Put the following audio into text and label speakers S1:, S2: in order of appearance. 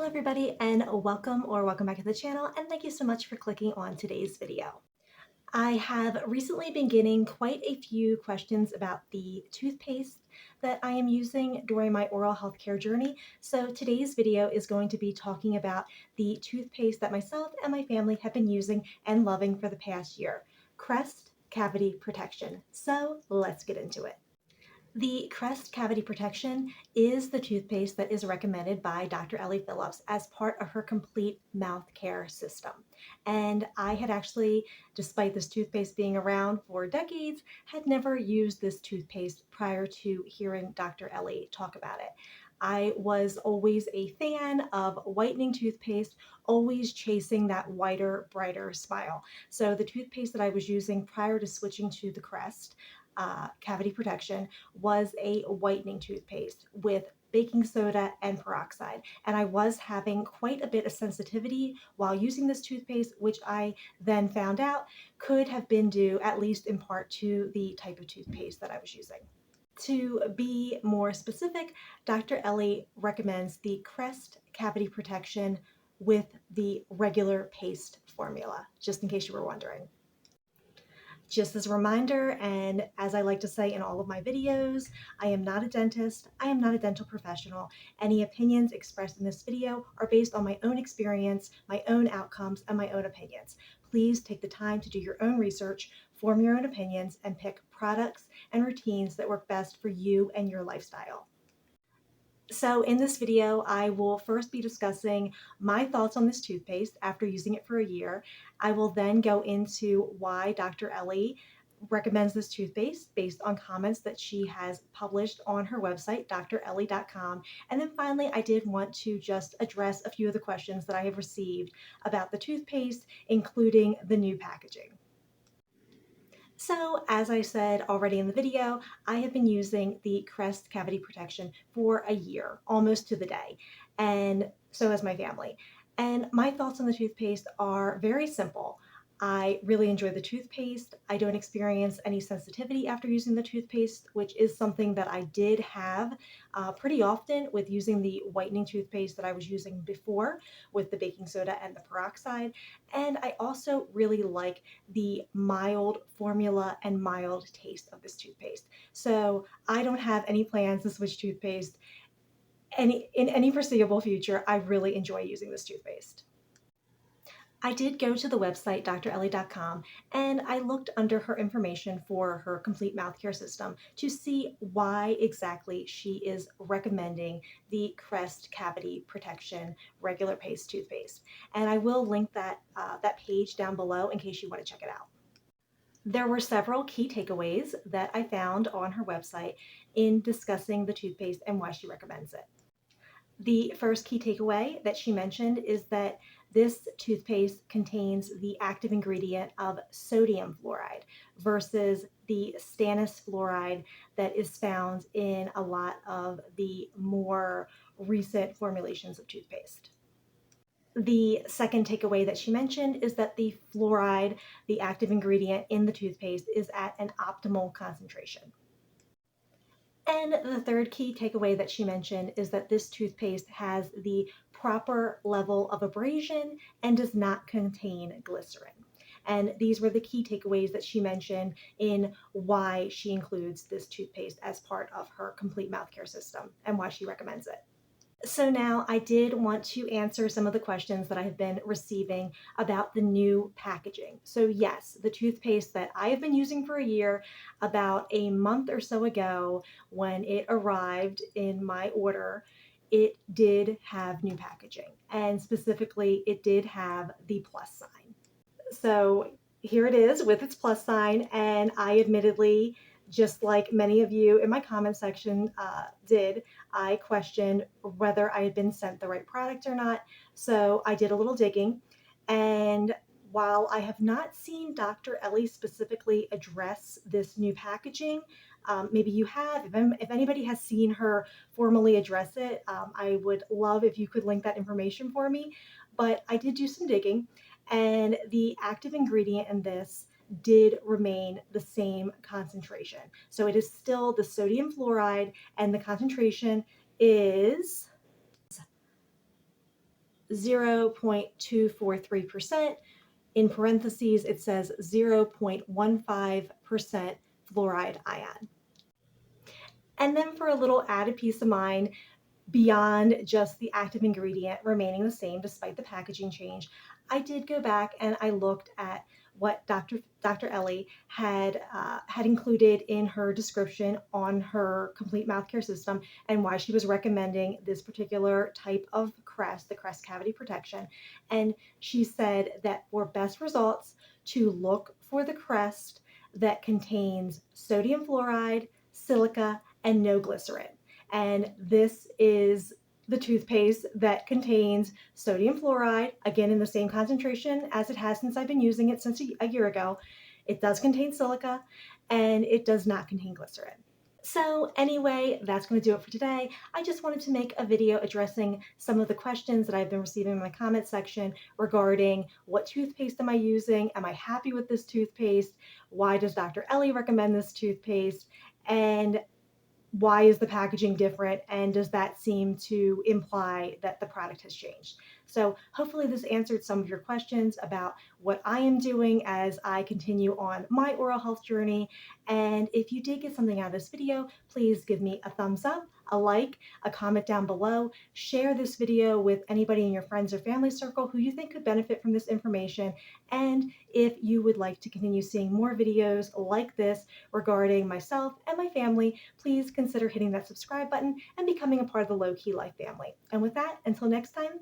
S1: Hello everybody and welcome back to the channel, and thank you so much for clicking on today's video. I have recently been getting quite a few questions about the toothpaste that I am using during my oral health care journey. So today's video is going to be talking about the toothpaste that myself and my family have been using and loving for the past year, Crest Cavity Protection. So let's get into it. The Crest Cavity Protection is the toothpaste that is recommended by Dr. Ellie Phillips as part of her complete mouth care system. And I had actually, despite this toothpaste being around for decades, had never used this toothpaste prior to hearing Dr. Ellie talk about it. I was always a fan of whitening toothpaste, always chasing that whiter, brighter smile. So the toothpaste that I was using prior to switching to the Crest Cavity Protection was a whitening toothpaste with baking soda and peroxide. And I was having quite a bit of sensitivity while using this toothpaste, which I then found out could have been due, at least in part, to the type of toothpaste that I was using. To be more specific, Dr. Ellie recommends the Crest Cavity Protection with the regular paste formula, just in case you were wondering. Just as a reminder, and as I like to say in all of my videos, I am not a dentist, I am not a dental professional. Any opinions expressed in this video are based on my own experience, my own outcomes, and my own opinions. Please take the time to do your own research, form your own opinions, and pick products and routines that work best for you and your lifestyle. So in this video, I will first be discussing my thoughts on this toothpaste after using it for a year. I will then go into why Dr. Ellie recommends this toothpaste based on comments that she has published on her website, drellie.com. And then finally, I did want to just address a few of the questions that I have received about the toothpaste, including the new packaging. So as I said already in the video, I have been using the Crest Cavity Protection for a year, almost to the day, and so has my family. And my thoughts on the toothpaste are very simple. I really enjoy the toothpaste. I don't experience any sensitivity after using the toothpaste, which is something that I did have pretty often with using the whitening toothpaste that I was using before with the baking soda and the peroxide. And I also really like the mild formula and mild taste of this toothpaste. So I don't have any plans to switch toothpaste in any foreseeable future. I really enjoy using this toothpaste. I did go to the website drellie.com and I looked under her information for her complete mouth care system to see why exactly she is recommending the Crest Cavity Protection regular paste toothpaste. And I will link that page down below in case you want to check it out. There were several key takeaways that I found on her website in discussing the toothpaste and why she recommends it. The first key takeaway that she mentioned is that this toothpaste contains the active ingredient of sodium fluoride versus the stannous fluoride that is found in a lot of the more recent formulations of toothpaste. The second takeaway that she mentioned is that the fluoride, the active ingredient in the toothpaste, is at an optimal concentration. And the third key takeaway that she mentioned is that this toothpaste has the proper level of abrasion and does not contain glycerin. And these were the key takeaways that she mentioned in why she includes this toothpaste as part of her complete mouth care system and why she recommends it. So now I did want to answer some of the questions that I have been receiving about the new packaging. So yes, the toothpaste that I have been using for a year, about a month or so ago when it arrived in my order, it did have new packaging, and specifically it did have the plus sign. So here it is with its plus sign, and I admittedly, just like many of you in my comment section did, I questioned whether I had been sent the right product or not. So I did a little digging. And while I have not seen Dr. Ellie specifically address this new packaging, maybe you have. If anybody has seen her formally address it, I would love if you could link that information for me. But I did do some digging, and the active ingredient in this did remain the same concentration. So it is still the sodium fluoride, and the concentration is 0.243%. In parentheses, it says 0.15% fluoride ion. And then for a little added peace of mind, beyond just the active ingredient remaining the same despite the packaging change, I did go back and I looked at what Dr. Ellie had included in her description on her complete mouth care system and why she was recommending this particular type of Crest, the Crest Cavity Protection. And she said that for best results, to look for the Crest that contains sodium fluoride, silica, and no glycerin. And this is the toothpaste that contains sodium fluoride, again in the same concentration as it has since I've been using it since a year ago. It does contain silica, and it does not contain glycerin. So anyway, that's going to do it for today. I just wanted to make a video addressing some of the questions that I've been receiving in my comment section regarding what toothpaste am I using? Am I happy with this toothpaste? Why does Dr. Ellie recommend this toothpaste? And why is the packaging different, and does that seem to imply that the product has changed? So hopefully this answered some of your questions about what I am doing as I continue on my oral health journey. And if you did get something out of this video, please give me a thumbs up, a like, a comment down below. Share this video with anybody in your friends or family circle who you think could benefit from this information. And if you would like to continue seeing more videos like this regarding myself and my family, please consider hitting that subscribe button and becoming a part of the Low Key Life family. And with that, until next time,